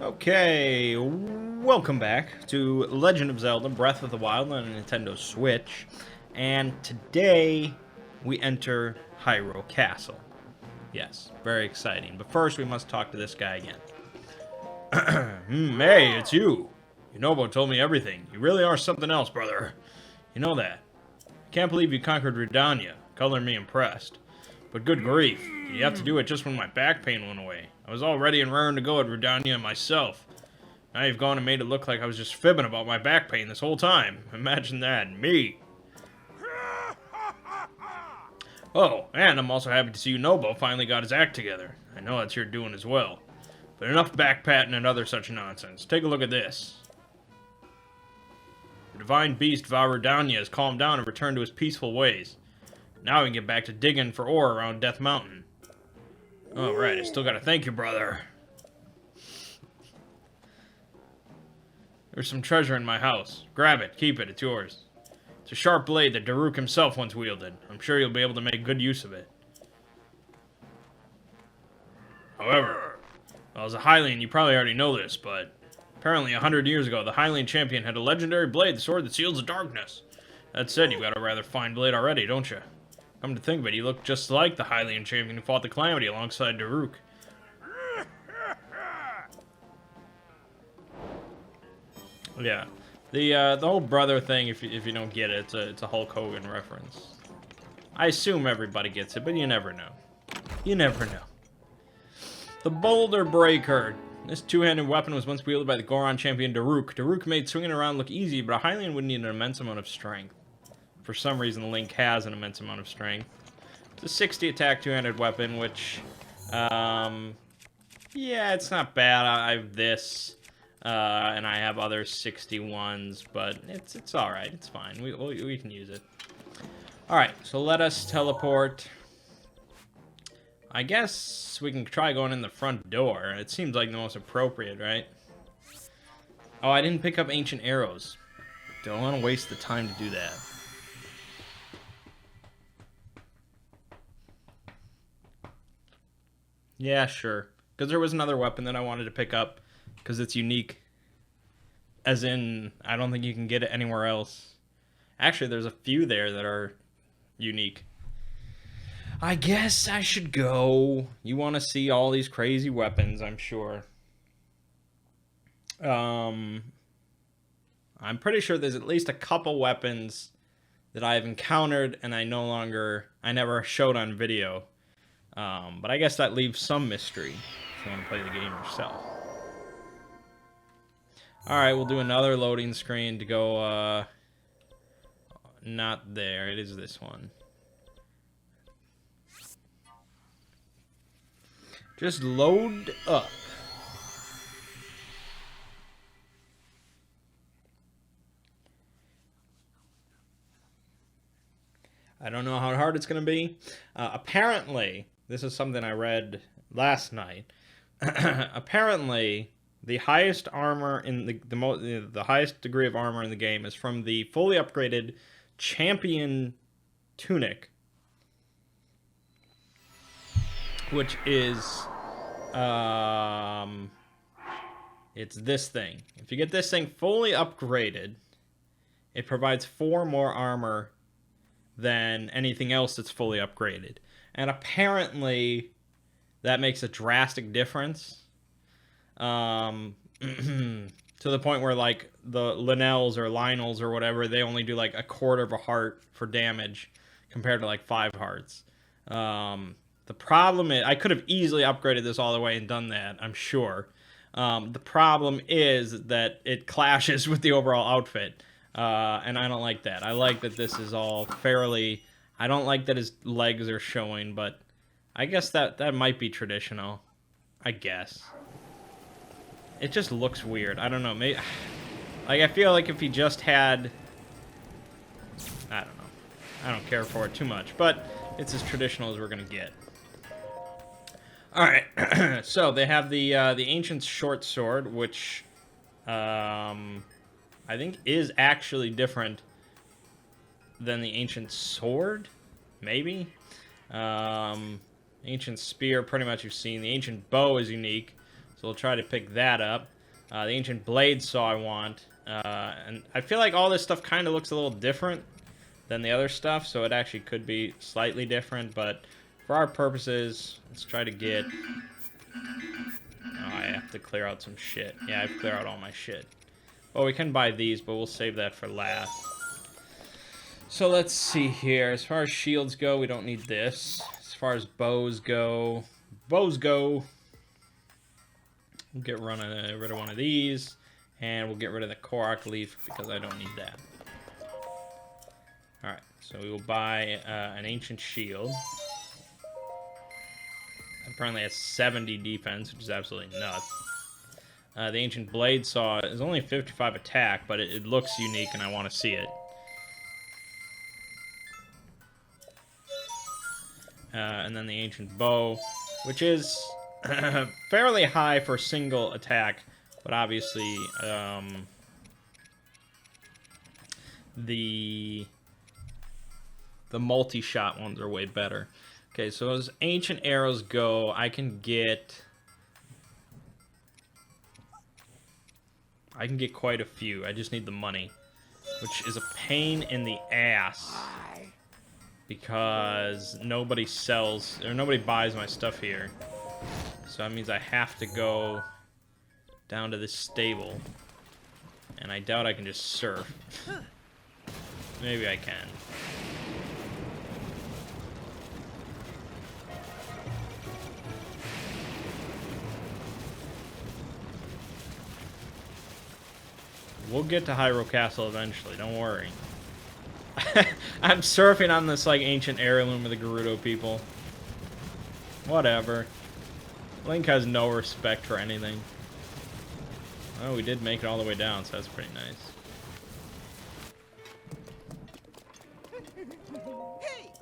Okay, welcome back to Legend of Zelda Breath of the Wild on a Nintendo Switch. And today we enter Hyrule Castle. Yes, very exciting. But first we must talk to this guy again. Hey, it's you. Yunobo told me everything. You really are something else, brother. You know that. I can't believe you conquered Redania. Colored me impressed. But good grief, you have to do it just when my back pain went away. I was all ready and raring to go at Redania myself. Now you've gone and made it look like I was just fibbing about my back pain this whole time. Imagine that, me. Oh, and I'm also happy to see Yunobo finally got his act together. I know that's your doing as well. But enough backpatting and other such nonsense. Take a look at this. The divine beast Varudanya has calmed down and returned to his peaceful ways. Now we can get back to digging for ore around Death Mountain. Oh, right, I still gotta thank you, brother. There's some treasure in my house. Grab it, keep it, it's yours. It's a sharp blade that Daruk himself once wielded. I'm sure you'll be able to make good use of it. However, well, as a Hylian, you probably already know this, but apparently 100 years ago, the Hylian champion had a legendary blade, the Sword that Seals the Darkness. That said, you've got a rather fine blade already, don't you? Come to think of it, you look just like the Hylian champion who fought the Calamity alongside Daruk. Yeah, the whole brother thing, if you don't get it, it's a Hulk Hogan reference. I assume everybody gets it, but you never know. You never know. The Boulder Breaker. This two-handed weapon was once wielded by the Goron champion Daruk. Daruk made swinging around look easy, but a Hylian would need an immense amount of strength. For some reason, Link has an immense amount of strength. It's a 60 attack two-handed weapon, which, yeah, it's not bad. I have this, and I have other 61s, but it's all right. It's fine. We can use it. All right, so let us teleport. I guess we can try going in the front door. It seems like the most appropriate, right? Oh, I didn't pick up ancient arrows. Don't want to waste the time to do that. Yeah, sure. Because there was another weapon that I wanted to pick up because it's unique. As in, I don't think you can get it anywhere else. Actually, there's a few there that are unique. I guess I should go. You want to see all these crazy weapons, I'm sure. I'm pretty sure there's at least a couple weapons that I've encountered and I never showed on video. But I guess that leaves some mystery if you want to play the game yourself. Alright, we'll do another loading screen to go, not there. It is this one. Just load up. I don't know how hard it's going to be. Apparently, this is something I read last night. Apparently, the highest armor in the highest degree of armor in the game is from the fully upgraded champion tunic, which is it's this thing. If you get this thing fully upgraded, it provides 4 more armor than anything else that's fully upgraded. And apparently that makes a drastic difference. To the point where, like, the Linnells or Lionels or whatever, they only do like 1/4 of a heart for damage compared to like 5 hearts. The problem is, I could have easily upgraded this all the way and done that, I'm sure. The problem is that it clashes with the overall outfit. And I don't like that. I like that this is all fairly... I don't like that his legs are showing, but I guess that might be traditional. I guess. It just looks weird. I don't know. Maybe, like, I feel like if he just had... I don't know. I don't care for it too much, but it's as traditional as we're going to get. Alright, so they have the Ancient's Short Sword, which I think is actually different than the Ancient Sword, maybe? Ancient Spear, pretty much you've seen. The Ancient Bow is unique, So we'll try to pick that up. The ancient blade saw I want. And I feel like all this stuff kind of looks a little different than the other stuff, so it actually could be slightly different, but for our purposes, let's try to get... Oh, I have to clear out some shit. Yeah, I have to clear out all my shit. Oh, we can buy these, but we'll save that for last. So let's see here. As far as shields go, we don't need this. As far as bows go... We'll get rid of one of these, and we'll get rid of the Korok leaf because I don't need that. Alright, so we will buy an ancient shield. Apparently has 70 defense, which is absolutely nuts. The ancient blade saw is only 55 attack, but it looks unique and I want to see it. And then the ancient bow, which is fairly high for single attack, but obviously the multi-shot ones are way better. Okay, so as ancient arrows go, I can get quite a few. I just need the money, which is a pain in the ass because nobody sells or nobody buys my stuff here. So that means I have to go down to this stable, and I doubt I can just surf. Maybe I can. We'll get to Hyrule Castle eventually, don't worry. I'm surfing on this, like, ancient heirloom of the Gerudo people. Whatever. Link has no respect for anything. Oh, we did make it all the way down, so that's pretty nice.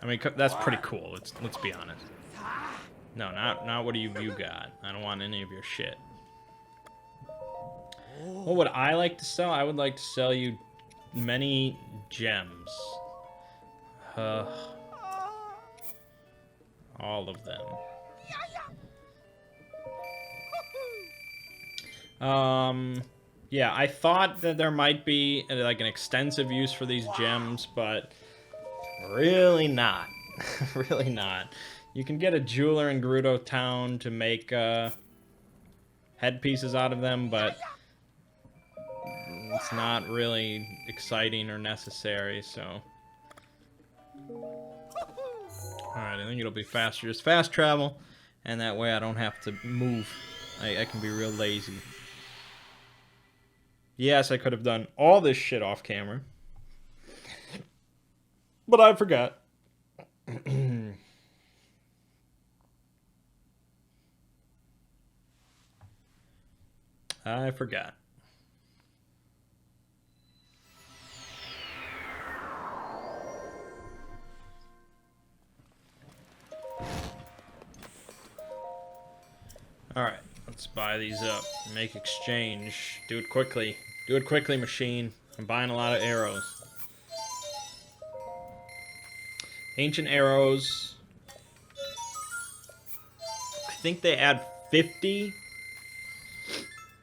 I mean, that's pretty cool, let's be honest. No, not what do you got. I don't want any of your shit. What would I like to sell? I would like to sell you many gems. All of them. Yeah, I thought that there might be like an extensive use for these gems, but really not. Really not. You can get a jeweler in Gerudo Town to make headpieces out of them, but it's not really exciting or necessary, so... Alright, I think it'll be faster. Just fast travel, and that way I don't have to move. I can be real lazy. Yes, I could have done all this shit off camera. But I forgot. I forgot. Alright, let's buy these up. Make exchange. Do it quickly. Do it quickly, machine. I'm buying a lot of arrows. Ancient arrows. I think they add 50.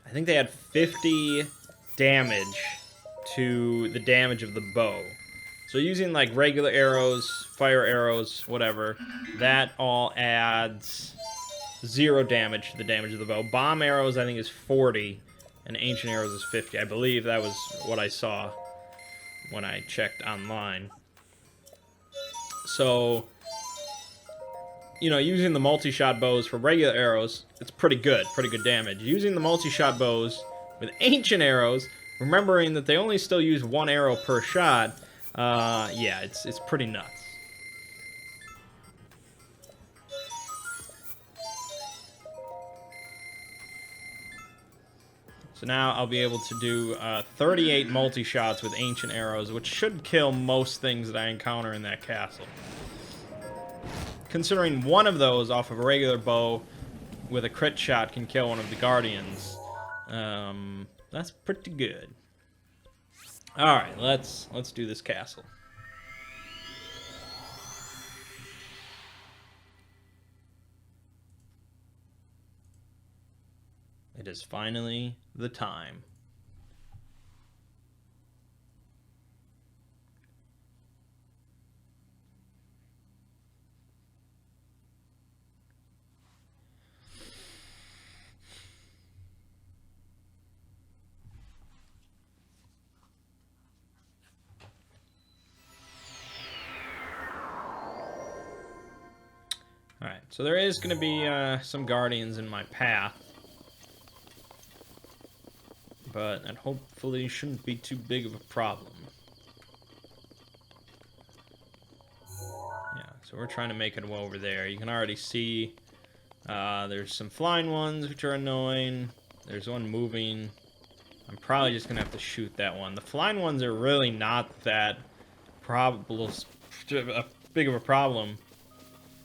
I think they add 50 damage to the damage of the bow. So using like regular arrows, fire arrows, whatever, that all adds 0 damage to the damage of the bow. Bomb arrows, I think, is 40, and ancient arrows is 50. I believe that was what I saw when I checked online. So, you know, using the multi-shot bows for regular arrows, it's pretty good damage. Using the multi-shot bows with ancient arrows, remembering that they only still use 1 arrow per shot, yeah, it's pretty nuts. So now I'll be able to do 38 multi-shots with ancient arrows, which should kill most things that I encounter in that castle. Considering one of those off of a regular bow with a crit shot can kill one of the guardians, that's pretty good. Alright, let's do this castle. It is finally the time. Alright, so there is going to be some guardians in my path. But that hopefully shouldn't be too big of a problem. Yeah, so we're trying to make it over there. You can already see there's some flying ones, which are annoying. There's one moving. I'm probably just going to have to shoot that one. The flying ones are really not that big of a problem.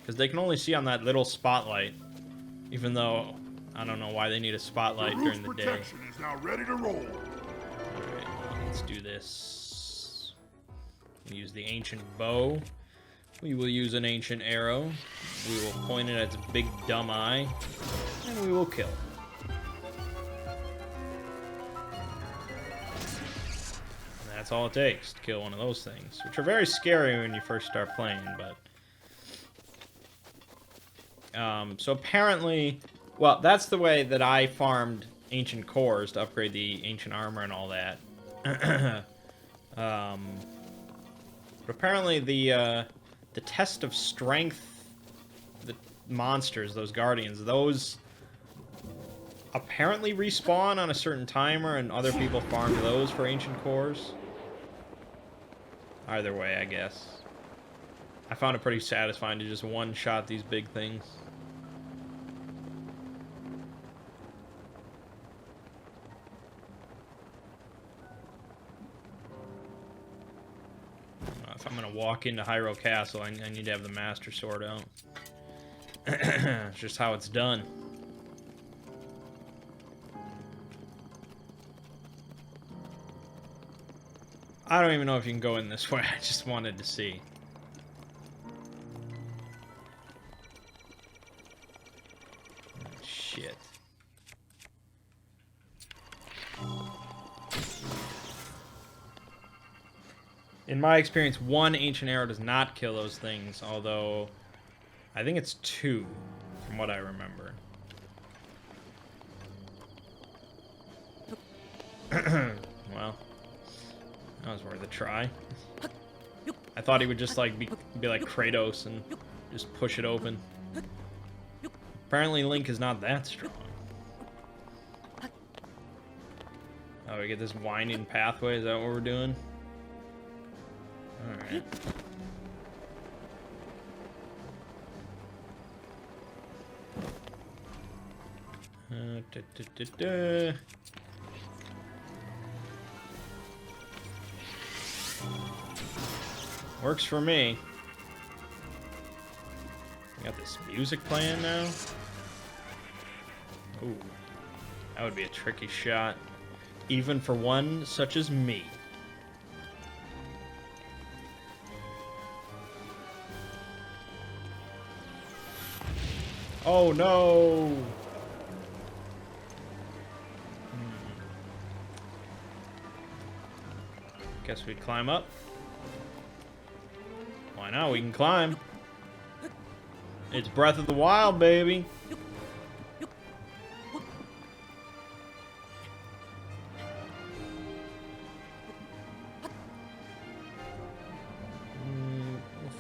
Because they can only see on that little spotlight. Even though, I don't know why they need a spotlight during the day. Protection is now ready to roll. Alright, let's do this. Use the ancient bow. We will use an ancient arrow. We will point it at its big dumb eye. And we will kill. And that's all it takes to kill one of those things. Which are very scary when you first start playing, but... so apparently... Well, that's the way that I farmed ancient cores to upgrade the ancient armor and all that. But apparently the test of strength, the monsters, those guardians, those apparently respawn on a certain timer, and other people farmed those for ancient cores. Either way, I guess. I found it pretty satisfying to just one-shot these big things. If I'm gonna walk into Hyrule Castle, I need to have the Master Sword out. It's just how it's done. I don't even know if you can go in this way. I just wanted to see. Oh, shit. In my experience, one ancient arrow does not kill those things, although I think it's 2, from what I remember. Well, that was worth a try. I thought he would just like be like Kratos and just push it open. Apparently Link is not that strong. Oh, we get this winding pathway, is that what we're doing? Alright. Works for me. We got this music playing now. Ooh, that would be a tricky shot, even for one such as me. Oh no! Guess we climb up. Why not? We can climb. It's Breath of the Wild, baby. We'll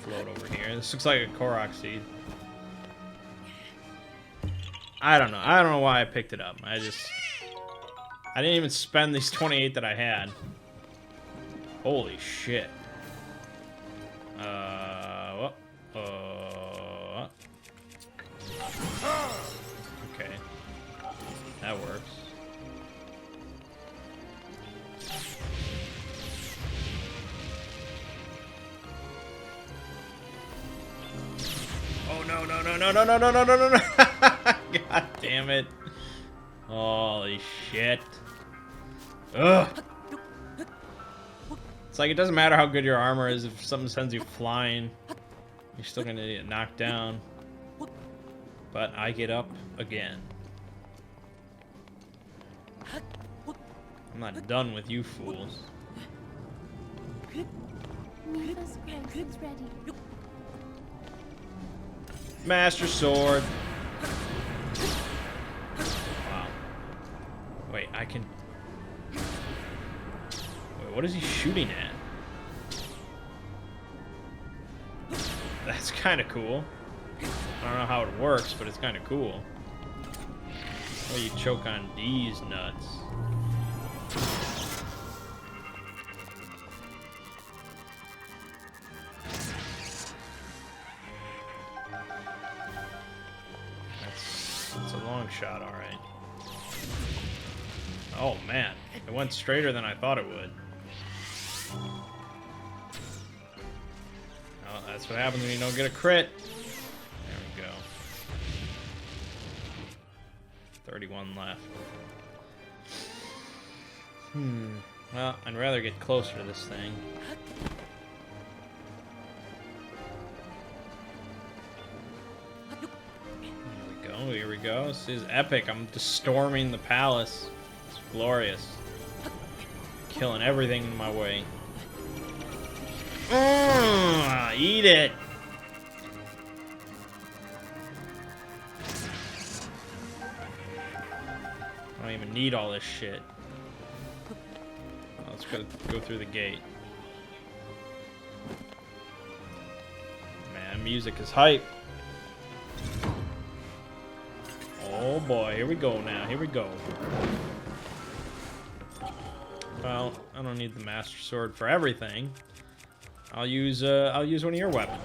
float over here. This looks like a Korok seed. I don't know. I don't know why I picked it up. I didn't even spend these 28 that I had. Holy shit. Okay. That works. Oh no no no no no no no no no no no! God damn it! Holy shit! Ugh! It's like it doesn't matter how good your armor is if something sends you flying, you're still gonna get knocked down. But I get up again. I'm not done with you fools. Mifa's pulse is ready. Master Sword. Wow. Wait, I can... Wait, what is he shooting at? That's kind of cool. I don't know how it works, but it's kind of cool. Oh, you choke on these nuts. That's a long shot, all right. Oh man, it went straighter than I thought it would. Oh, that's what happens when you don't get a crit. There we go. 31 left. Well, I'd rather get closer to this thing. Here we go. This is epic. I'm just storming the palace. It's glorious. Killing everything in my way. Eat it! I don't even need all this shit. Let's go through the gate. Man, music is hype. Oh boy, here we go now. Here we go. Well, I don't need the Master Sword for everything. I'll use one of your weapons.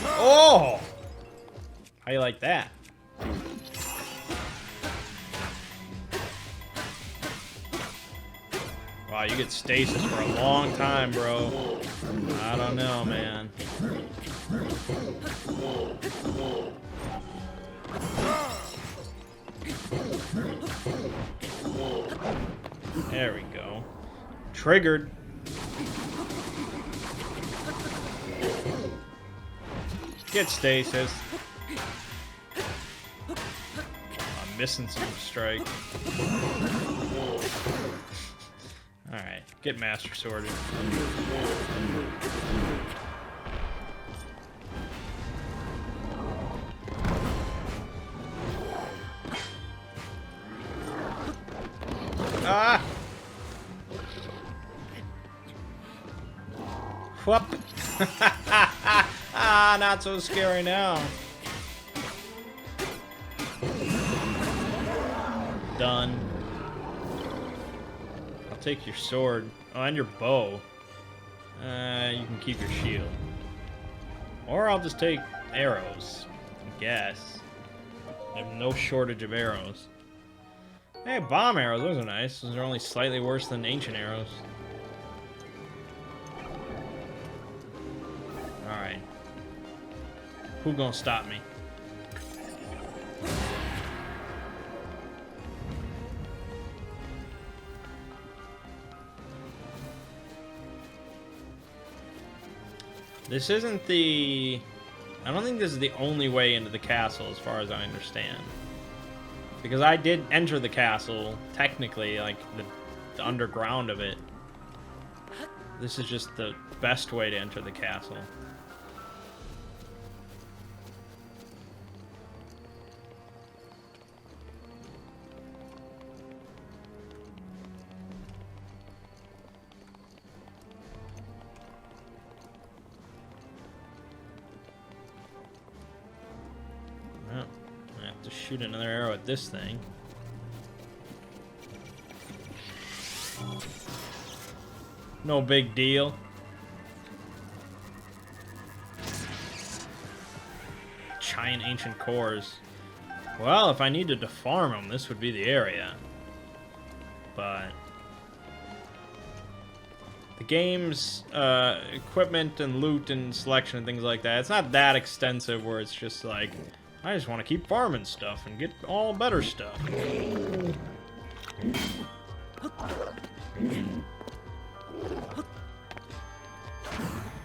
Oh! How you like that? Wow, you get stasis for a long time, bro. I don't know, man. There we go. Triggered. Get stasis. I'm missing some strike. Alright, get Master Sword. Ah! Whoop! Ah, not so scary now. Done. I'll take your sword. Oh, and your bow. You can keep your shield. Or I'll just take arrows. I guess. I have no shortage of arrows. Hey, bomb arrows, those are nice. Those are only slightly worse than ancient arrows. Alright. Who gonna stop me? This isn't the... I don't think this is the only way into the castle as far as I understand. Because I did enter the castle, technically, like, the underground of it. This is just the best way to enter the castle. Well, I have to shoot another arrow at this thing. No big deal. Giant ancient cores. Well, if I needed to farm them, this would be the area. But the game's equipment and loot and selection and things like that, it's not that extensive where it's just like, I just want to keep farming stuff and get all better stuff.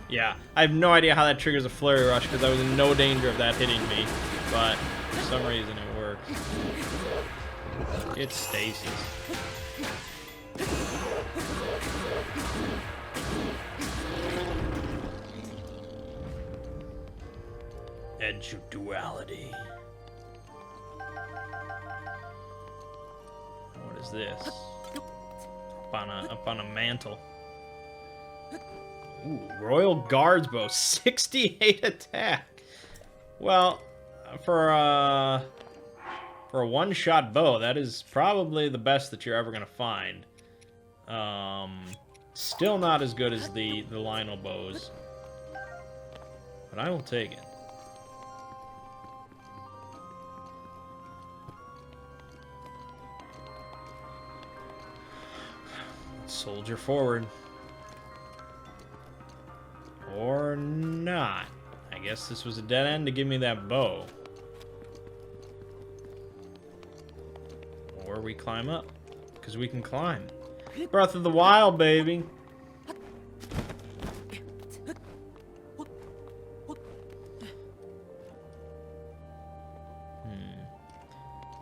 Yeah, I have no idea how that triggers a flurry rush because I was in no danger of that hitting me, but for some reason it works. It's stasis. Edge of duality. What is this? Up on a mantle. Ooh, Royal Guards bow, 68 attack. Well, for a one-shot bow, that is probably the best that you're ever gonna find. Still not as good as the Lionel bows, but I will take it. Soldier forward. Or not. I guess this was a dead end to give me that bow. Or we climb up. Because we can climb. Breath of the Wild, baby.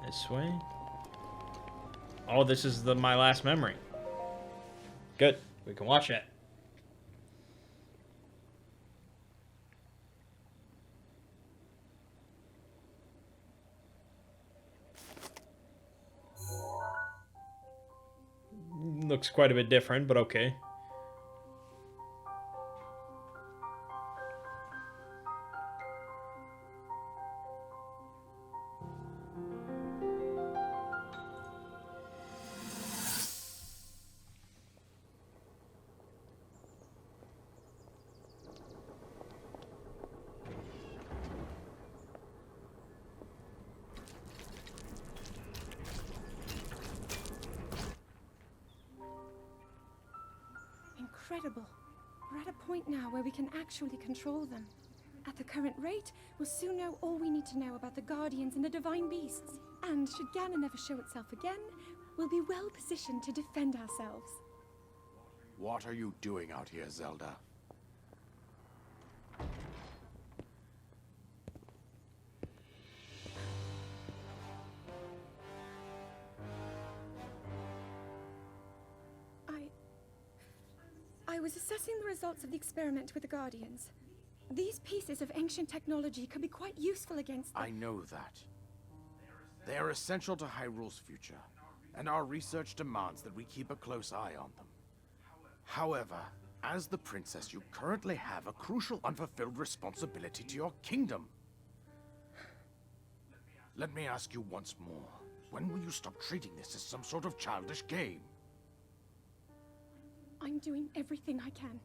This way? Oh, this is my last memory. Good. We can watch it. Looks quite a bit different, but okay. Incredible. We're at a point now where we can actually control them. At the current rate, we'll soon know all we need to know about the Guardians and the Divine Beasts. And should Ganon never show itself again, we'll be well positioned to defend ourselves. What are you doing out here, Zelda? I was assessing the results of the experiment with the Guardians. These pieces of ancient technology could be quite useful against them. I know that. They are essential to Hyrule's future, and our research demands that we keep a close eye on them. However, as the princess, you currently have a crucial unfulfilled responsibility to your kingdom. Let me ask you once more, when will you stop treating this as some sort of childish game? I'm doing everything I can.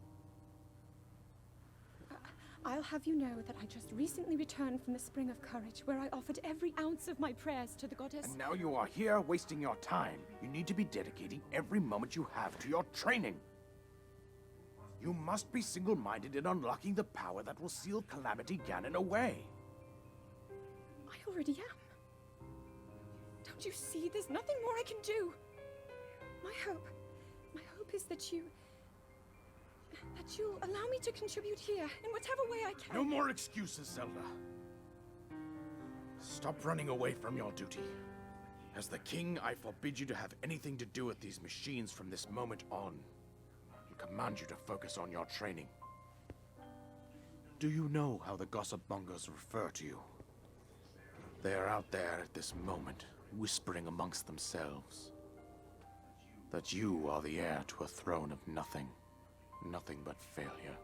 I'll have you know that I just recently returned from the Spring of Courage, where I offered every ounce of my prayers to the goddess. And now you are here wasting your time. You need to be dedicating every moment you have to your training. You must be single-minded in unlocking the power that will seal Calamity Ganon away. I already am. Don't you see? There's nothing more I can do. My hope is that you'll allow me to contribute here in whatever way I can. No more excuses, Zelda. Stop running away from your duty. As the king, I forbid you to have anything to do with these machines from this moment on. And command you to focus on your training. Do you know how the gossip mongers refer to you? They are out there at this moment, whispering amongst themselves. That you are the heir to a throne of nothing. Nothing but failure.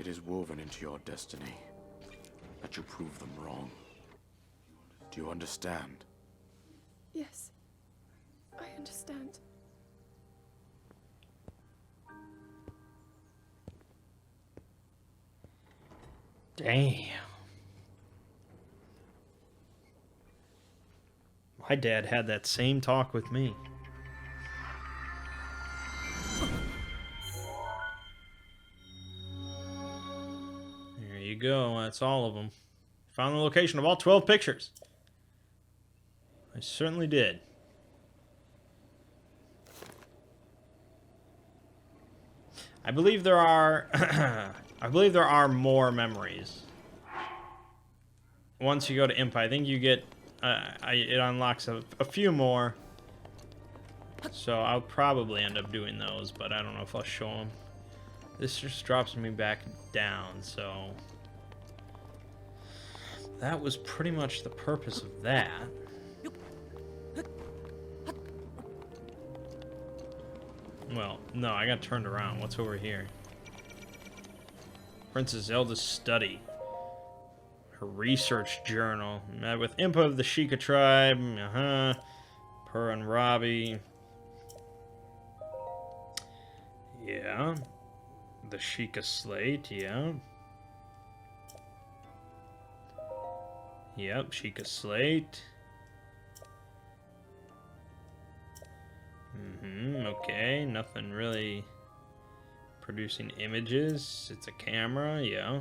It is woven into your destiny that you prove them wrong. Do you understand? Yes, I understand. Damn. My dad had that same talk with me. There you go. That's all of them. Found the location of all 12 pictures. I certainly did. I believe there are I believe there are more memories. Once you go to Imp, I think you get it unlocks a few more. So I'll probably end up doing those, but I don't know if I'll show them. This just drops me back down, so that was pretty much the purpose of that. Well, no, I got turned around. What's over here? Princess Zelda's study. Her research journal. Met with Impa of the Sheikah tribe. Per and Robbie. Yeah. The Sheikah slate, yeah. Yep, Sheikah slate. Okay, nothing really producing images. It's a camera, yeah.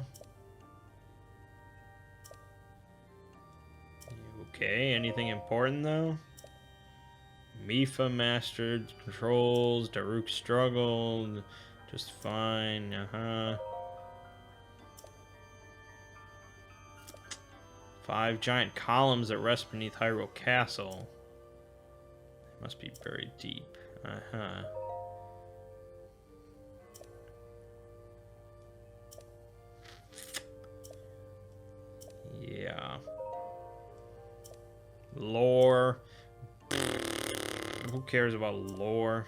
Okay, anything important though? Mifa mastered controls, Daruk struggled, just fine, 5 giant columns that rest beneath Hyrule Castle. They must be very deep. Yeah. Lore. Who cares about lore?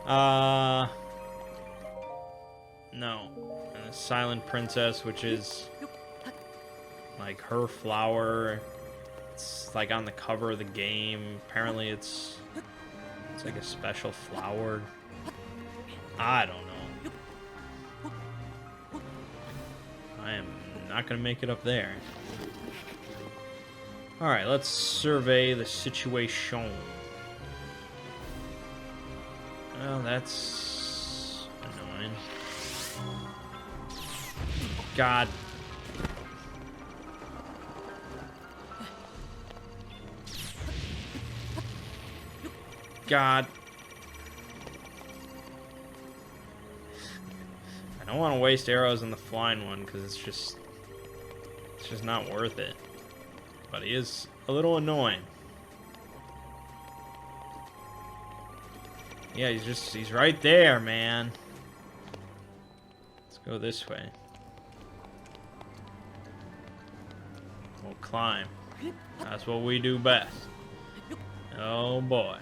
No. And the Silent Princess, which is like her flower. It's like on the cover of the game. Apparently it's like a special flower. I don't know. I am not gonna make it up there. Alright, let's survey the situation. Well, that's annoying. God. God. I don't want to waste arrows on the flying one because it's just not worth it. But he is a little annoying. Yeah, he's right there, man. Let's go this way. We'll climb. That's what we do best. Oh boy.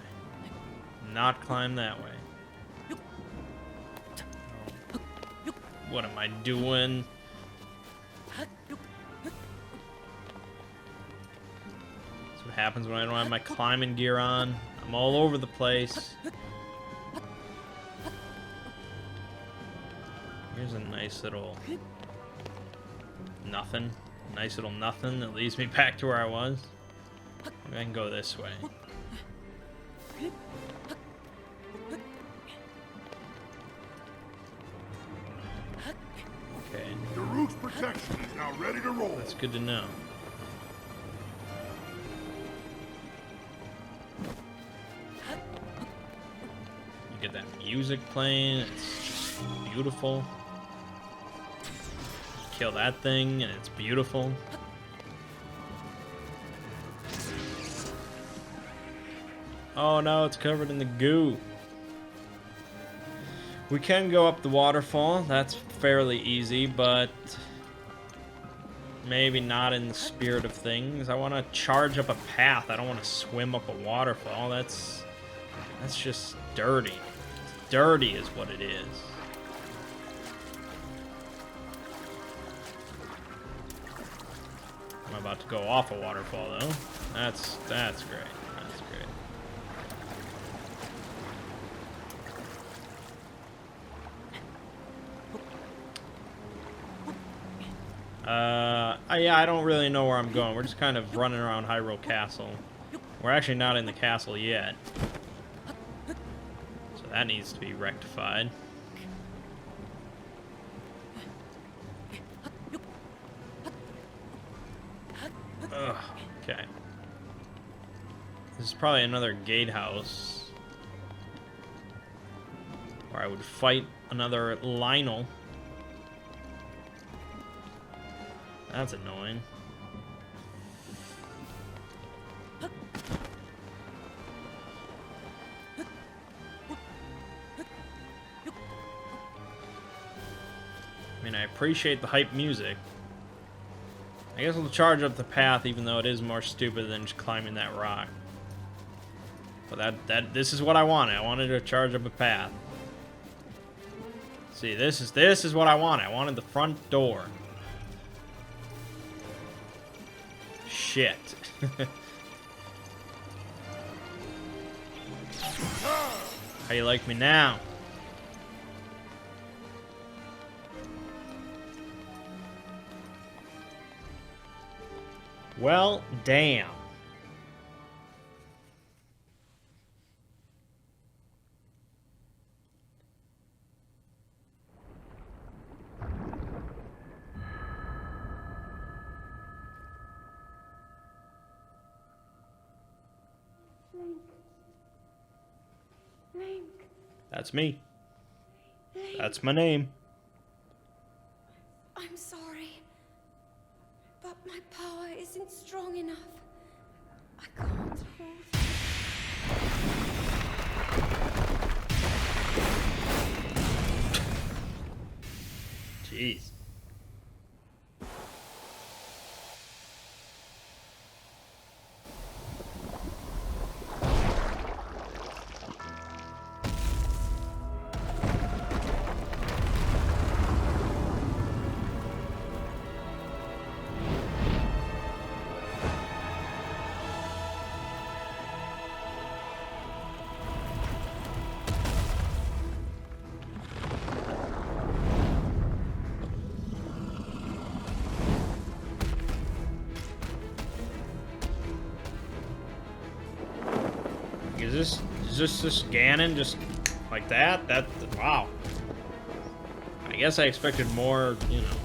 Not climb that way. What am I doing? That's what happens when I don't have my climbing gear on. I'm all over the place. Here's a nice little nothing. Nice little nothing that leads me back to where I was. Maybe I can go this way. Okay. The root's protection is now ready to roll. That's good to know. You get that music playing, it's just beautiful. You kill that thing and it's beautiful. Oh no, it's covered in the goo. We can go up the waterfall. That's fairly easy, but maybe not in the spirit of things. I want to charge up a path. I don't want to swim up a waterfall. That's just dirty. Dirty is what it is. I'm about to go off a waterfall though. That's great. That's great. Yeah, I don't really know where I'm going. We're just kind of running around Hyrule Castle. We're actually not in the castle yet. So that needs to be rectified. Ugh, okay. This is probably another gatehouse. Where I would fight another Lionel. That's annoying. appreciate the hype music. I guess we'll charge up the path, even though it is more stupid than just climbing that rock. But this is what I wanted. I wanted to charge up a path. See, this is what I wanted. I wanted the front door. Shit. How you like me now? Well, damn. Mangg. That's me. That's my name. I'm sorry, but my power isn't strong enough. I can't hold. Jeez. Is this Ganon just like that? Wow. I guess I expected more, you know,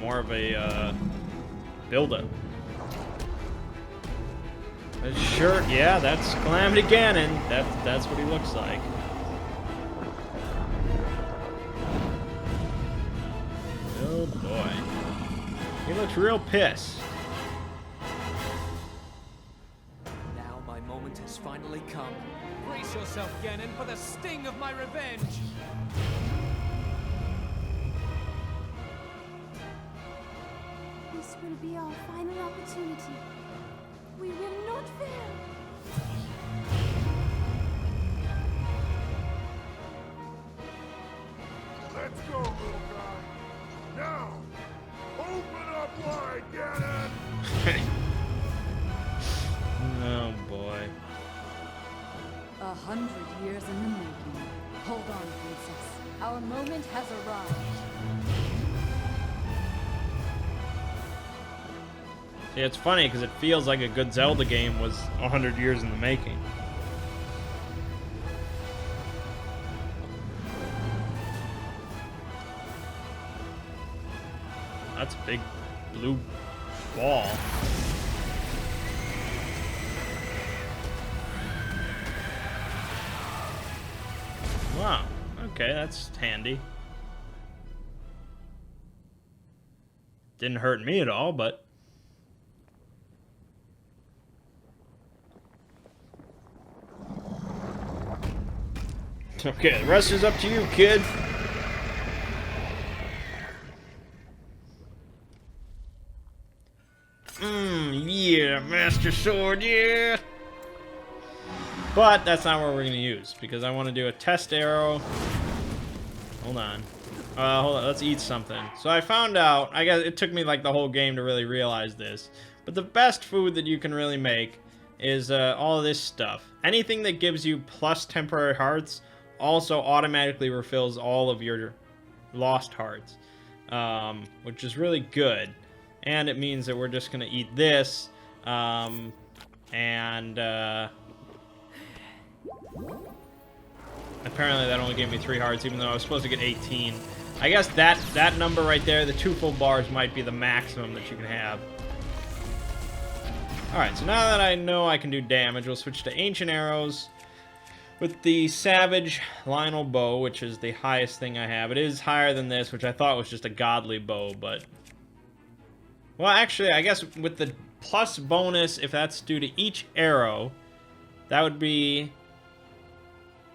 more of a build-up. Sure, yeah, that's Calamity Ganon. That's what he looks like. Oh boy, he looks real pissed. Has finally come. Brace yourself, Ganon, for the sting of my revenge! This will be our final opportunity. We will not fail. Let's go, little guy. Now, open up wide, Ganon! Oh boy. 100 years in the making. Hold on, princess. Our moment has arrived. See, it's funny because it feels like a good Zelda game was 100 years in the making. That's a big blue ball. Wow, okay, that's handy. Didn't hurt me at all, but... Okay, the rest is up to you, kid. Yeah, Master Sword, yeah! But that's not what we're going to use, because I want to do a test arrow. Hold on. Hold on, let's eat something. So I found out, I guess it took me like the whole game to really realize this, but the best food that you can really make is all of this stuff. Anything that gives you plus temporary hearts also automatically refills all of your lost hearts, which is really good. And it means that we're just going to eat this, apparently that only gave me 3 hearts, even though I was supposed to get 18. I guess that number right there, the 2 full bars, might be the maximum that you can have. Alright, so now that I know I can do damage, we'll switch to Ancient Arrows with the Savage Lionel Bow, which is the highest thing I have. It is higher than this, which I thought was just a godly bow, but... Well, actually, I guess with the plus bonus, if that's due to each arrow, that would be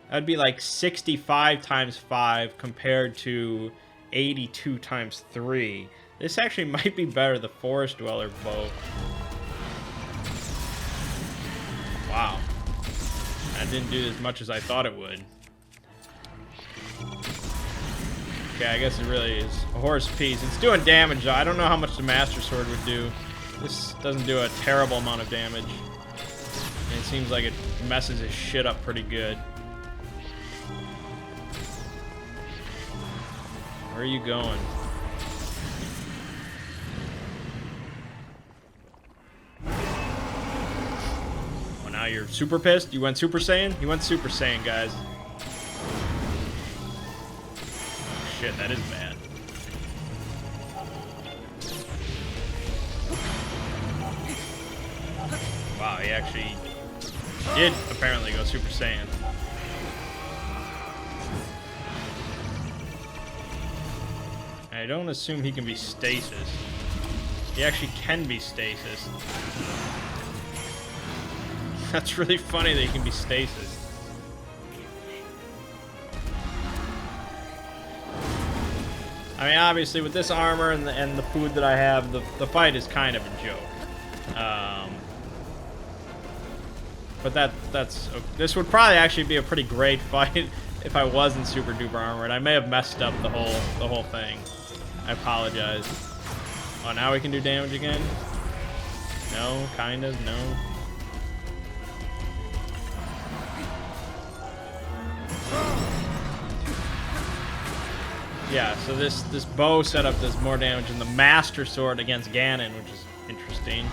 That'd be like 65 times 5 compared to 82 times 3. This actually might be better, the Forest Dweller bow. Wow. That didn't do as much as I thought it would. Okay, I guess it really is a horse piece. It's doing damage, though. I don't know how much the Master Sword would do. This doesn't do a terrible amount of damage. And it seems like it messes his shit up pretty good. Where are you going? Oh, now you're super pissed? You went Super Saiyan? You went Super Saiyan, guys. Shit, that is bad. Wow, he actually did apparently go Super Saiyan. I don't assume he can be stasis. He actually can be stasis. That's really funny that he can be stasis. I mean, obviously, with this armor and the food that I have, the fight is kind of a joke. But that's this would probably actually be a pretty great fight if I wasn't super duper armored. I may have messed up the whole thing. I apologize. Oh, now we can do damage again? No, kind of, no. Yeah, so this bow setup does more damage than the Master Sword against Ganon, which is interesting.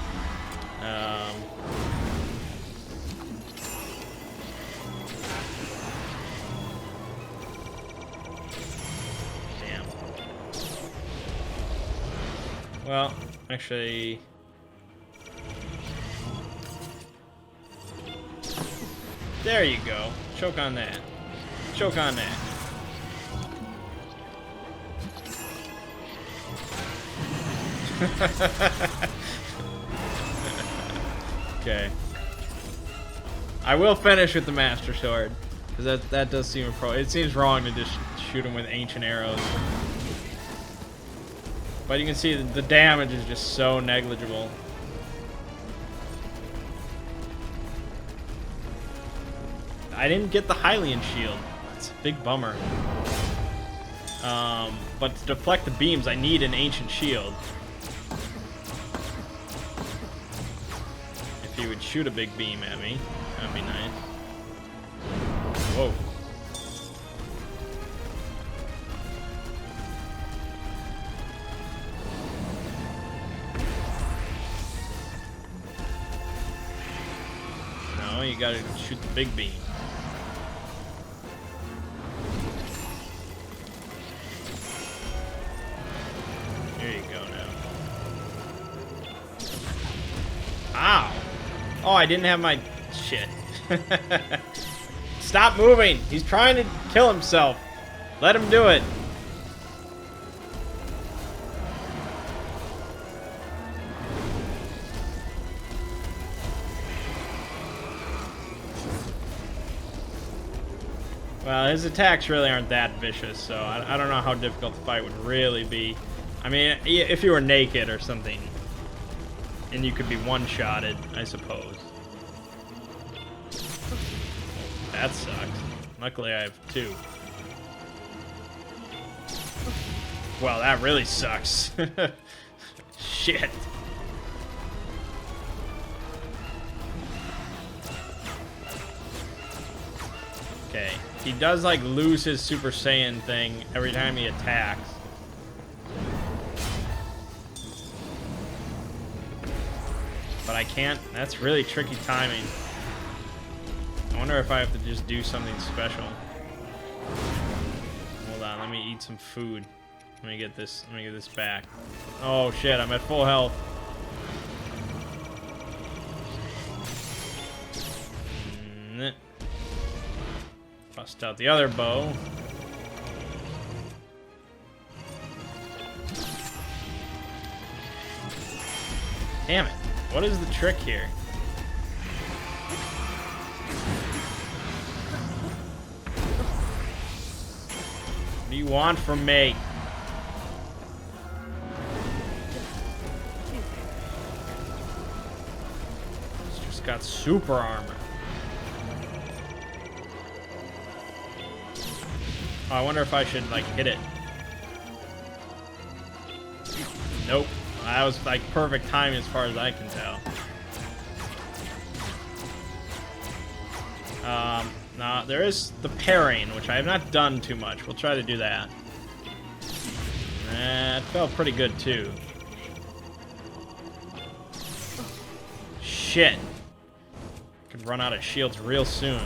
Damn. Well, actually... There you go. Choke on that. Choke on that. Okay. I will finish with the Master Sword, because that does seem it seems wrong to just shoot him with ancient arrows. But you can see that the damage is just so negligible. I didn't get the Hylian shield. That's a big bummer. But to deflect the beams, I need an ancient shield. If he would shoot a big beam at me, that'd be nice. Whoa. No, you gotta shoot the big beam. There you go now. Ow! Oh, I didn't have my shit. Stop moving! He's trying to kill himself. Let him do it. Well, his attacks really aren't that vicious, so I don't know how difficult the fight would really be. I mean, if you were naked or something, and you could be one-shotted, I suppose. That sucks. Luckily, I have two. Well, that really sucks. Shit. Okay. He does, like, lose his Super Saiyan thing every time he attacks. But I can't. That's really tricky timing. I wonder if I have to just do something special. Hold on, let me eat some food. Let me get this back. Oh shit, I'm at full health. Bust out the other bow. Damn it. What is the trick here? do you want from me? He's just got super armor. Oh, I wonder if I should, like, hit it. Nope. That was, like, perfect timing as far as I can tell. Now, there is the parrying, which I have not done too much. We'll try to do that. It felt pretty good, too. Shit. Could run out of shields real soon.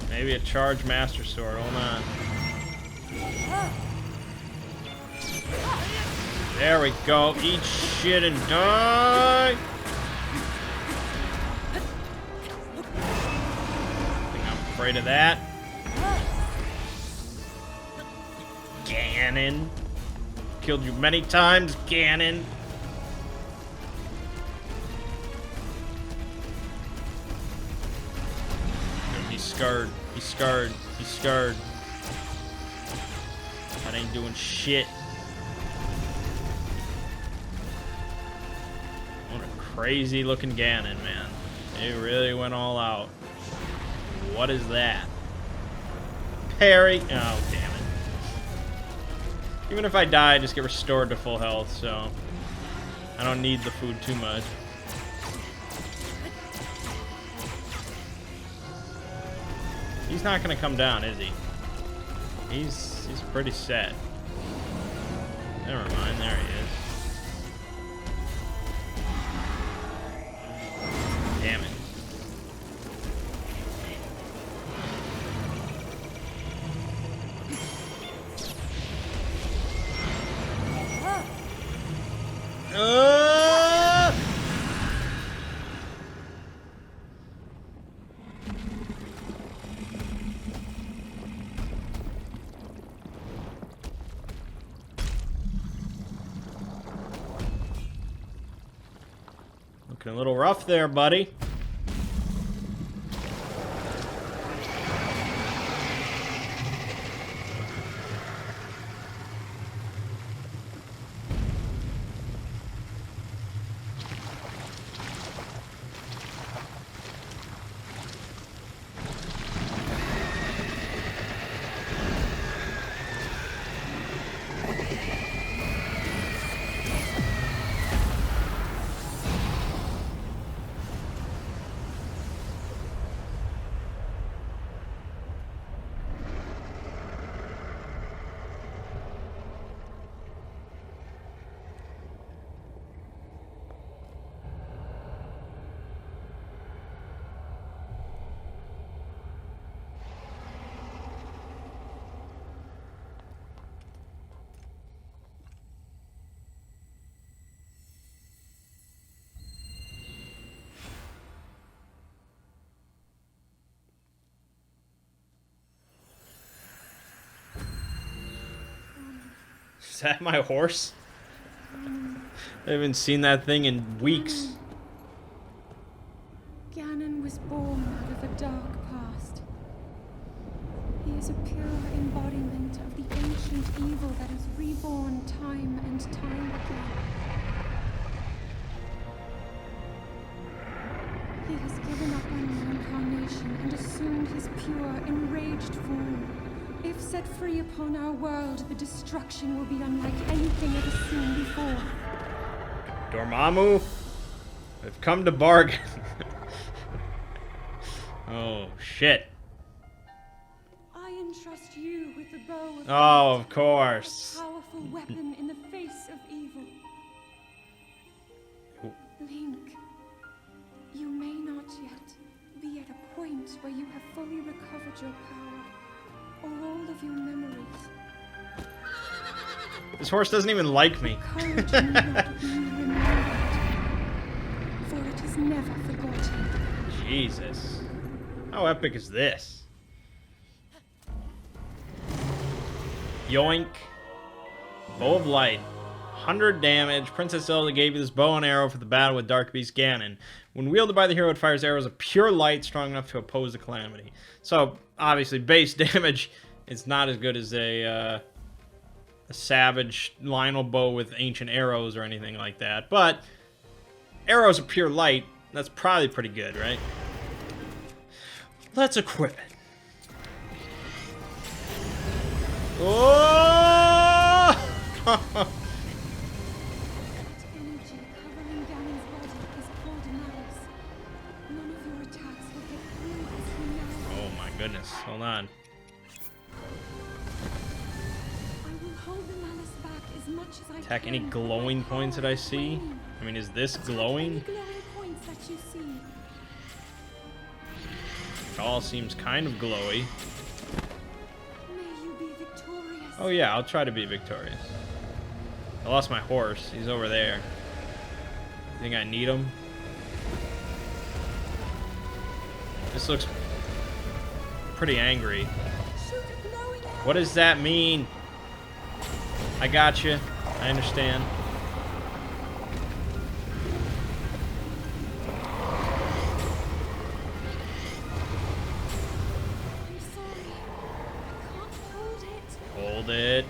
Maybe a charge master sword. Hold on. There we go. Eat shit and die. I think I'm afraid of that. Ganon. Killed you many times, Ganon. He's scarred. He's scarred. He's scarred. That ain't doing shit. What a crazy looking Ganon, man. He really went all out. What is that? Parry. Oh, damn it. Even if I die, I just get restored to full health, so I don't need the food too much. He's not gonna come down, is he? He's pretty set. Never mind, there he is. Damn it. Looking a little rough there, buddy. Is that my horse? I haven't seen that thing in weeks. Ganon was born out of a dark past. He is a pure embodiment of the ancient evil that is reborn time and time again. He has given up on reincarnation and assumed his pure, enraged form. If set free upon our world, the destruction will be unlike anything ever seen before. Dormammu, I've come to bargain. Oh, shit. I entrust you with the bow of Oh, of course. a powerful weapon in the face of evil. Link, you may not yet be at a point where you have fully recovered your power, or all of your memories. This horse doesn't even like me. Courage may not be remembered, for it is never forgotten. Jesus. How epic is this? Yoink. Bow of Light. 100 damage. Princess Zelda gave you this bow and arrow for the battle with Dark Beast Ganon. When wielded by the hero, it fires arrows of pure light strong enough to oppose the calamity. So, obviously, base damage is not as good as a savage Lionel bow with ancient arrows or anything like that. But, arrows of pure light, that's probably pretty good, right? Let's equip it. Oh! Energy covering Ganon's body is called malice. None of your attacks will get through as he now. Oh my goodness. Hold on. I will hold the malice back as much as I Attack can. any glowing points that I see. I mean, is this Attack glowing? any glowing points that you see. It all seems kind of glowy. May you be victorious. Oh yeah, I'll try to be victorious. I lost my horse. He's over there. You think I need him? This looks pretty angry. Shoot a glowing arrow. What does that mean? I got you. I understand. I'm sorry. I can't hold it. Hold it.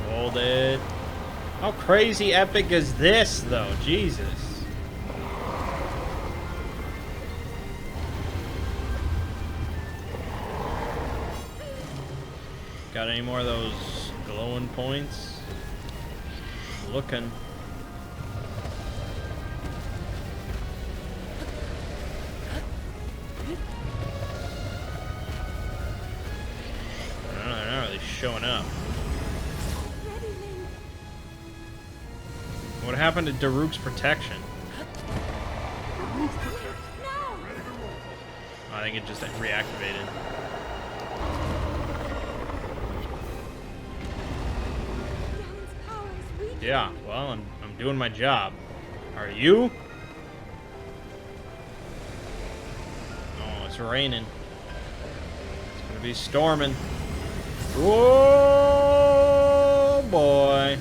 Hold it. How crazy epic is this, though? Jesus. Got any more of those glowing points? Looking. I don't know, they're not really showing up. Ready, Link. What happened to Daruk's protection? No! I think it just reactivated. Ganon's power is weak. Yeah, well, I'm doing my job. Are you? Oh, it's raining. It's gonna be storming. Whoa, boy.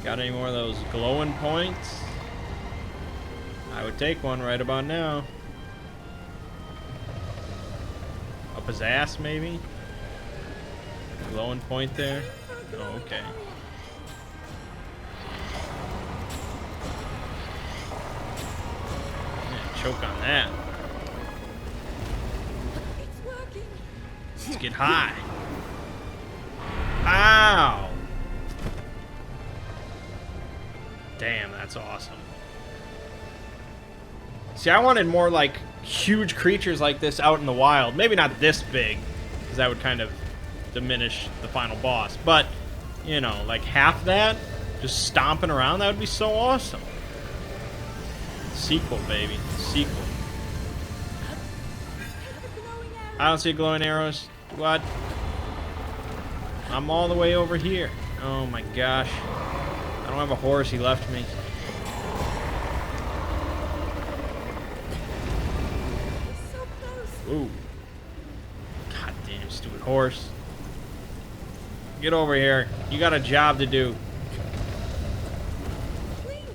Got any more of those glowing points? I would take one right about now. Up his ass, maybe? Glowing point there? Oh, okay. Yeah, choke on that. It's working. Let's get high. Ow! Damn, that's awesome. See, I wanted more like huge creatures like this out in the wild. Maybe not this big, because that would kind of diminish the final boss. But, you know, like half that, just stomping around, that would be so awesome. Sequel, baby. Sequel. I don't see glowing arrows. What? I'm all the way over here. Oh my gosh. I don't have a horse, he left me. It's so close. Ooh. God damn, stupid horse. Get over here. You got a job to do. Link,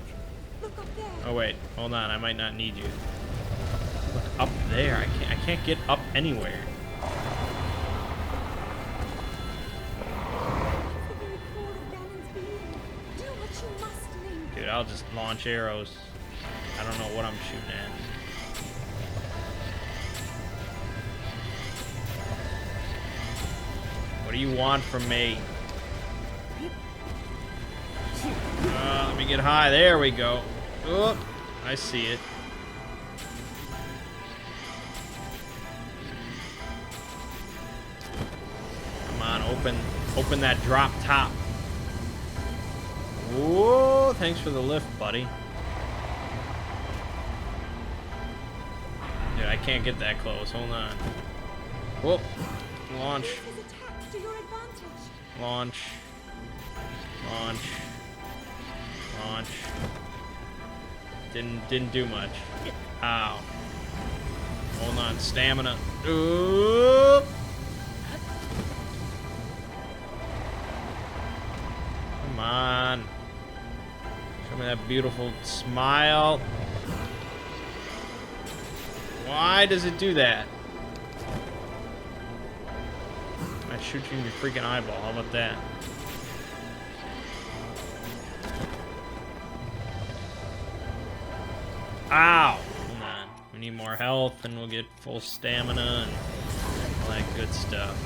look up there. Oh wait, hold on, I might not need you. Look up there. I can't get up anywhere. It's the very core of Ganon's being. Do what you must, Link. Dude, I'll just launch arrows. I don't know what I'm shooting at. What do you want from me? Let me get high. There we go. Oh, I see it. Come on, open that drop top. Whoa, thanks for the lift, buddy. Dude, I can't get that close. Hold on. Whoop. Launch. Use his attacks to your advantage. Launch. Launch. Launch. Didn't do much. Ow. Hold on, stamina. Ooh. Come on. Show me that beautiful smile. Why does it do that? I shoot you in your freaking eyeball. How about that? Ow! Hold on. We need more health and we'll get full stamina and all that good stuff.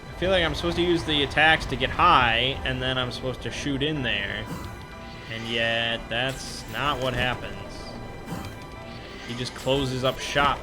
I feel like I'm supposed to use the attacks to get high and then I'm supposed to shoot in there. And yet, that's not what happens. He just closes up shop.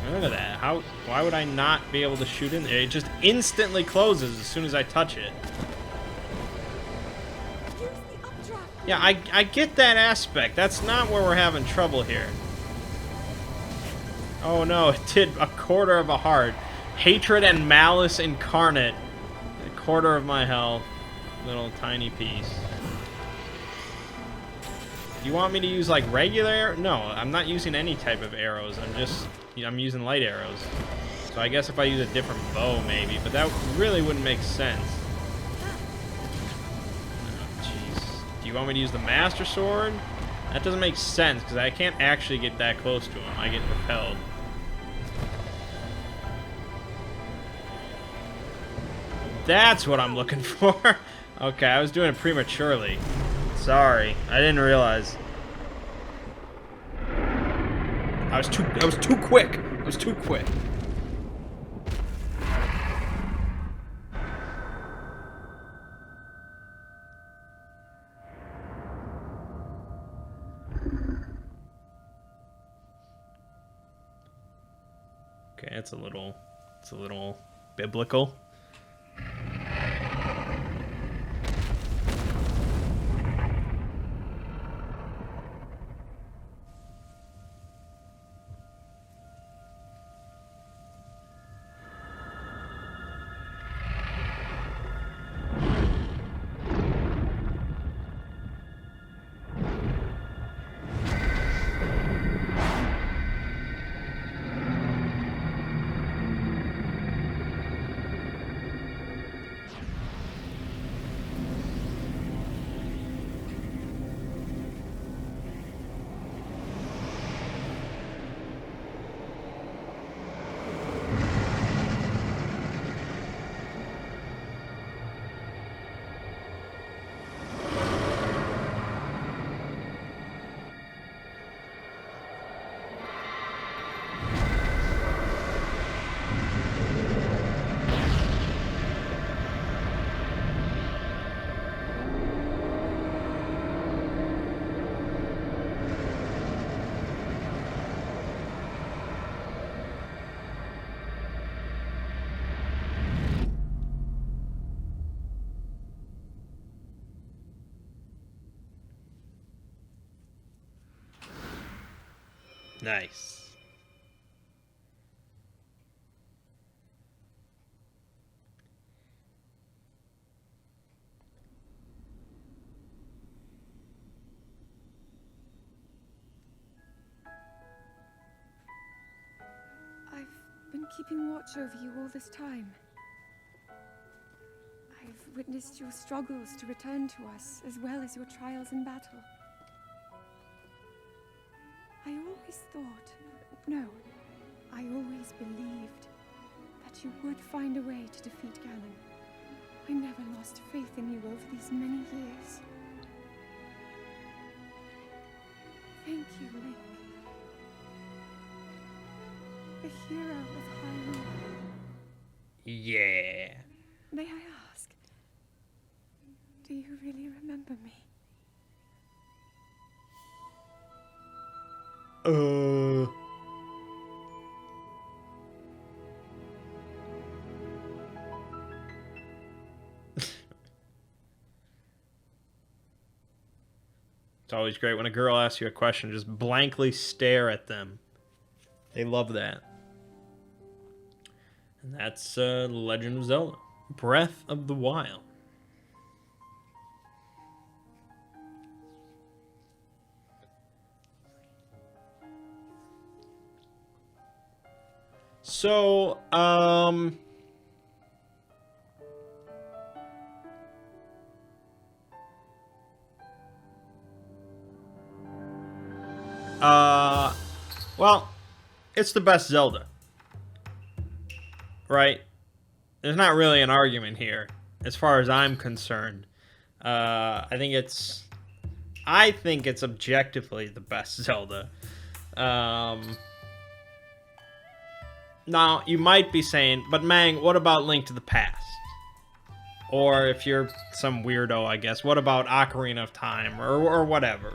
Look at that. Why would I not be able to shoot in there? It just instantly closes as soon as I touch it. Use the updraft. Yeah, I get that aspect. That's not where we're having trouble here. Oh no, it did a quarter of a heart. Hatred and malice incarnate. A quarter of my health. Little tiny piece. You want me to use like regular? No, I'm not using any type of arrows. I'm using light arrows. So I guess if I use a different bow maybe, but that really wouldn't make sense. Oh, jeez. Do you want me to use the Master Sword? That doesn't make sense because I can't actually get that close to him. I get repelled. That's what I'm looking for. Okay, I was doing it prematurely. Sorry, I didn't realize. I was too quick. I was too quick. Okay, it's a little biblical. Nice. I've been keeping watch over you all this time. I've witnessed your struggles to return to us, as well as your trials in battle. I always thought, no, I always believed that you would find a way to defeat Ganon. I never lost faith in you over these many years. Thank you, Link. The hero of Hyrule. Yeah. May I ask, do you really remember me? It's always great when a girl asks you a question, just blankly stare at them. They love that. And that's Legend of Zelda: Breath of the Wild. So, well, it's the best Zelda, right? There's not really an argument here, as far as I'm concerned. I think it's objectively the best Zelda. Now, you might be saying, but Mangg, what about Link to the Past? Or if you're some weirdo, I guess, what about Ocarina of Time, or whatever?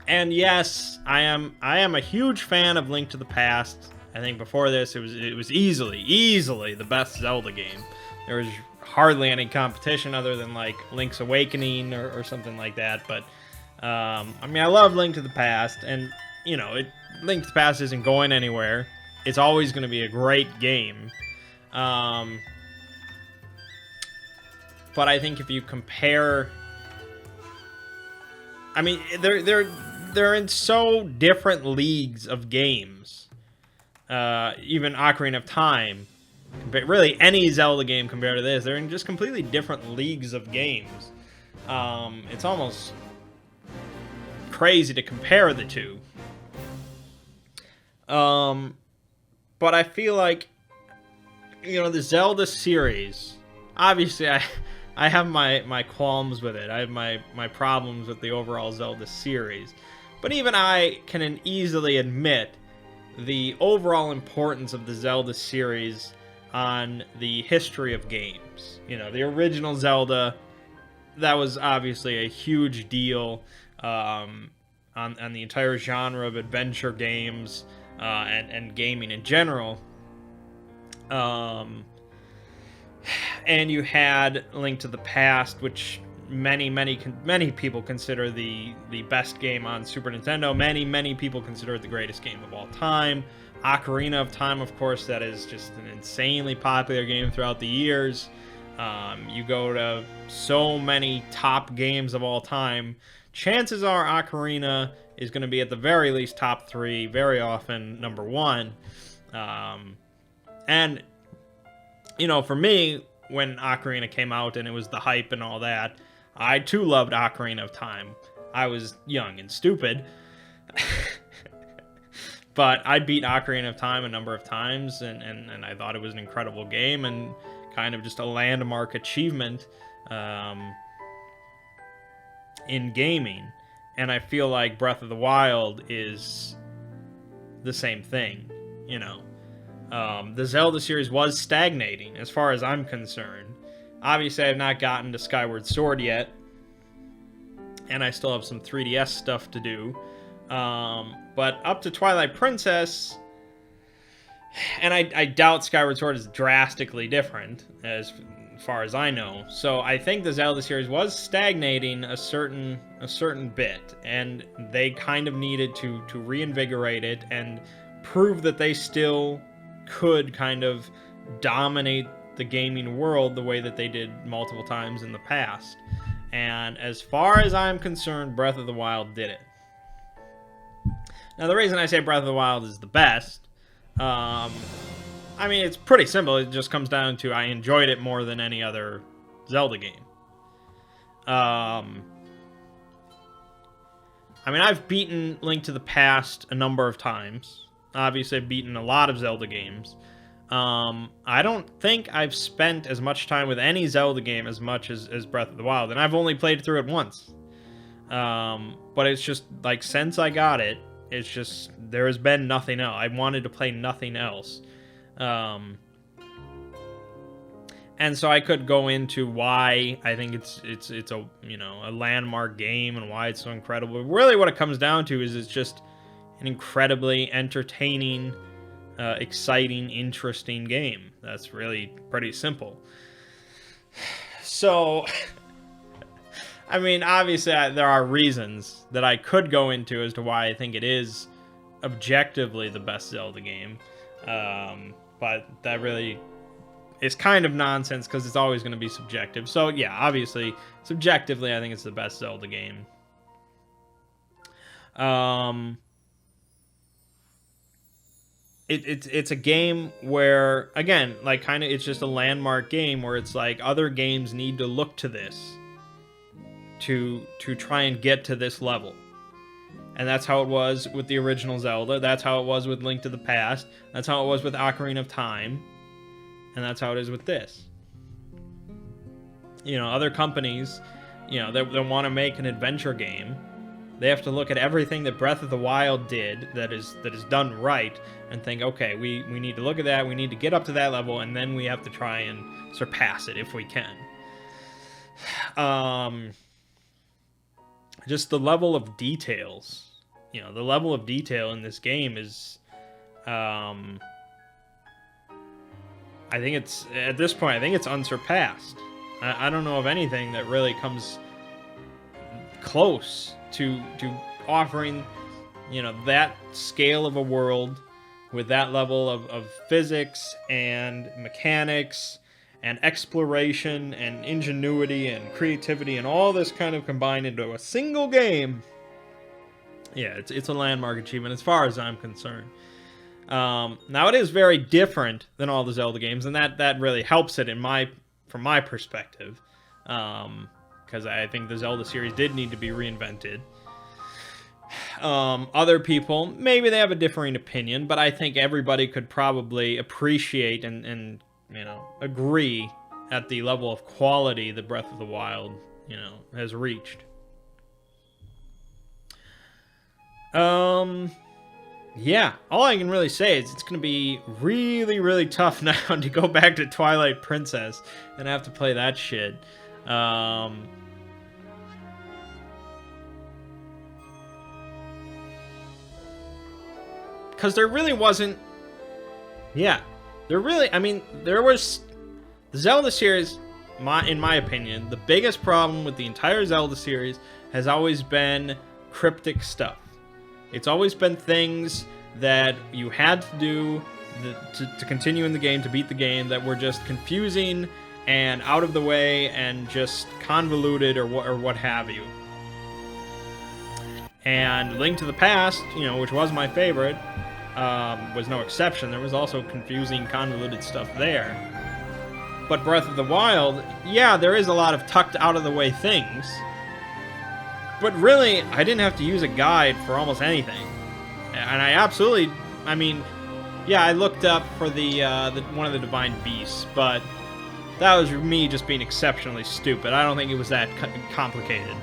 And yes, I am a huge fan of Link to the Past. I think before this, it was easily the best Zelda game. There was hardly any competition other than like Link's Awakening or something like that. But I mean, I love Link to the Past, and you know, Link to the Past isn't going anywhere. It's always going to be a great game. But I think if you compare, I mean, they're in so different leagues of games. Even Ocarina of Time, but really any Zelda game compared to this, they're in just completely different leagues of games. It's almost crazy to compare the two. But I feel like, you know, the Zelda series, obviously I have my qualms with it. I have my problems with the overall Zelda series. But even I can easily admit the overall importance of the Zelda series on the history of games. You know, the original Zelda, that was obviously a huge deal on the entire genre of adventure games and gaming in general. And you had Link to the Past, which many people consider the best game on Super Nintendo. Many people consider it the greatest game of all time. Ocarina of Time, of course, that is just an insanely popular game throughout the years. You go to so many top games of all time. Chances are Ocarina is going to be at the very least top 3, very often number 1. And, you know, for me, when Ocarina came out and it was the hype and all that, I too loved Ocarina of Time. I was young and stupid, but I beat Ocarina of Time a number of times, and I thought it was an incredible game and kind of just a landmark achievement in gaming. And I feel like Breath of the Wild is the same thing, you know. The Zelda series was stagnating, as far as I'm concerned. Obviously, I have not gotten to Skyward Sword yet, and I still have some 3DS stuff to do. But up to Twilight Princess, and I doubt Skyward Sword is drastically different, as far as I know. So I think the Zelda series was stagnating a certain bit, and they kind of needed to reinvigorate it and prove that they still could kind of dominate the gaming world the way that they did multiple times in the past. And as far as I'm concerned, Breath of the Wild did it. Now, the reason I say Breath of the Wild is the best, I mean, it's pretty simple. It just comes down to I enjoyed it more than any other Zelda game. I mean, I've beaten Link to the Past a number of times. Obviously, I've beaten a lot of Zelda games. I don't think I've spent as much time with any Zelda game as much as Breath of the Wild, and I've only played through it once. But it's just, like, since I got it, it's just, there has been nothing else. I wanted to play nothing else. And so I could go into why I think it's a, you know, a landmark game and why it's so incredible. But really what it comes down to is it's just an incredibly entertaining, exciting, interesting game. That's really pretty simple. So I mean, obviously, there are reasons that I could go into as to why I think it is objectively the best Zelda game. But that really is kind of nonsense because it's always going to be subjective. So, yeah, obviously, subjectively, I think it's the best Zelda game. It's a game where, again, like, kind of, it's just a landmark game where it's like other games need to look to this to try and get to this level. And that's how it was with the original Zelda. That's how it was with Link to the Past. That's how it was with Ocarina of Time. And that's how it is with this. You know, other companies, you know, they want to make an adventure game. They have to look at everything that Breath of the Wild did that is done right and think, okay, we need to look at that. We need to get up to that level, and then we have to try and surpass it if we can. Just the level of details. You know, the level of detail in this game is, I think it's, at this point, I think it's unsurpassed. I don't know of anything that really comes close to offering, you know, that scale of a world with that level of physics and mechanics and exploration and ingenuity and creativity and all this kind of combined into a single game. Yeah, it's a landmark achievement as far as I'm concerned. Now it is very different than all the Zelda games, and that really helps it from my perspective, because I think the Zelda series did need to be reinvented. Other people, maybe they have a differing opinion, but I think everybody could probably appreciate and you know, agree at the level of quality that Breath of the Wild, you know, has reached. Yeah, all I can really say is it's going to be really, really tough now to go back to Twilight Princess and have to play that shit. Because there really wasn't... Yeah, there really... I mean, there was... The Zelda series, in my opinion, the biggest problem with the entire Zelda series has always been cryptic stuff. It's always been things that you had to do to continue in the game, to beat the game, that were just confusing and out of the way and just convoluted or what have you. And Link to the Past, you know, which was my favorite, was no exception. There was also confusing, convoluted stuff there. But Breath of the Wild, yeah, there is a lot of tucked out of the way things. But really, I didn't have to use a guide for almost anything. And I mean, yeah, I looked up for the one of the Divine Beasts, but that was me just being exceptionally stupid. I don't think it was that complicated.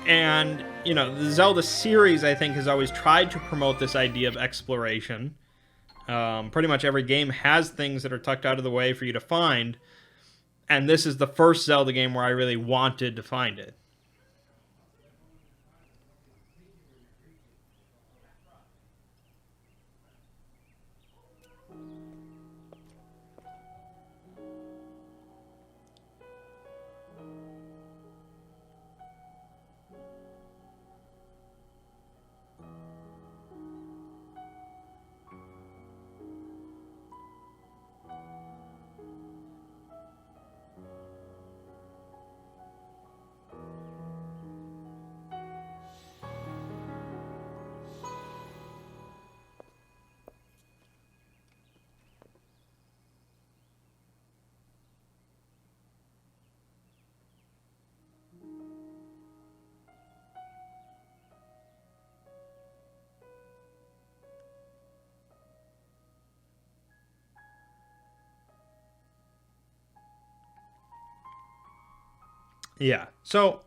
And, you know, the Zelda series, I think, has always tried to promote this idea of exploration. Pretty much every game has things that are tucked out of the way for you to find. And this is the first Zelda game where I really wanted to find it. Yeah. So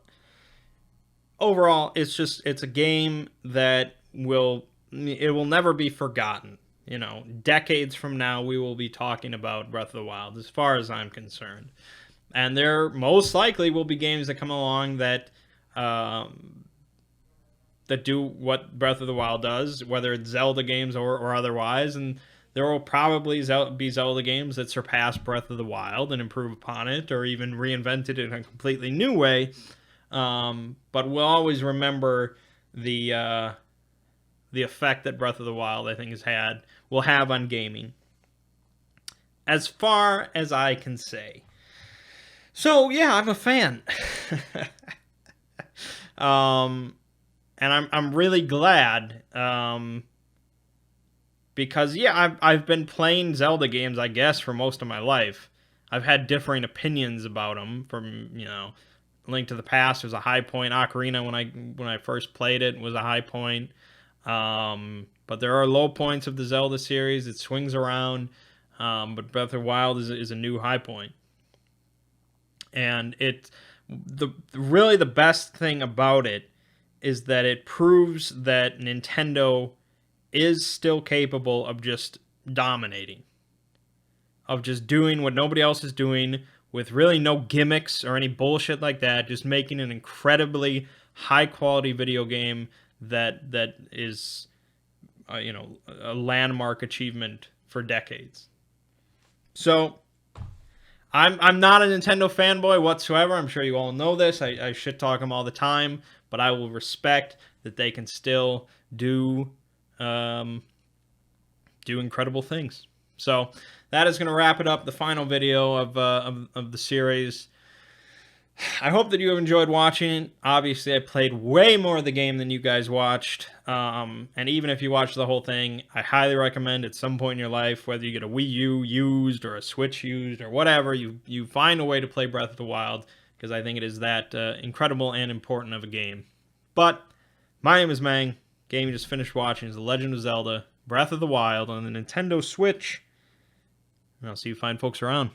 overall, it's a game that will never be forgotten. You know, decades from now, we will be talking about Breath of the Wild, as far as I'm concerned. And there most likely will be games that come along that that do what Breath of the Wild does, whether it's Zelda games or otherwise, and There will probably be Zelda games that surpass Breath of the Wild and improve upon it, or even reinvent it in a completely new way. But we'll always remember the effect that Breath of the Wild, I think, will have on gaming, as far as I can say. So yeah, I'm a fan, and I'm really glad, because yeah, I've been playing Zelda games, I guess, for most of my life. I've had differing opinions about them. From Link to the Past was a high point. Ocarina, when I first played it, was a high point. But there are low points of the Zelda series. It swings around. But Breath of the Wild is a new high point. And really the best thing about it is that it proves that Nintendo is still capable of just dominating, of just doing what nobody else is doing, with really no gimmicks or any bullshit like that, just making an incredibly high quality video game that is a landmark achievement for decades. So I'm not a Nintendo fanboy whatsoever. I'm sure you all know this. I shit talk them all the time, but I will respect that they can still do incredible things. So that is going to wrap it up. The final video of the series. I hope that you have enjoyed watching. Obviously, I played way more of the game than you guys watched. And even if you watch the whole thing, I highly recommend at some point in your life, whether you get a Wii U used or a Switch used or whatever, you find a way to play Breath of the Wild, because I think it is that incredible and important of a game. But my name is Mangg. Game you just finished watching is The Legend of Zelda Breath of the Wild on the Nintendo Switch. And I'll see you fine folks around.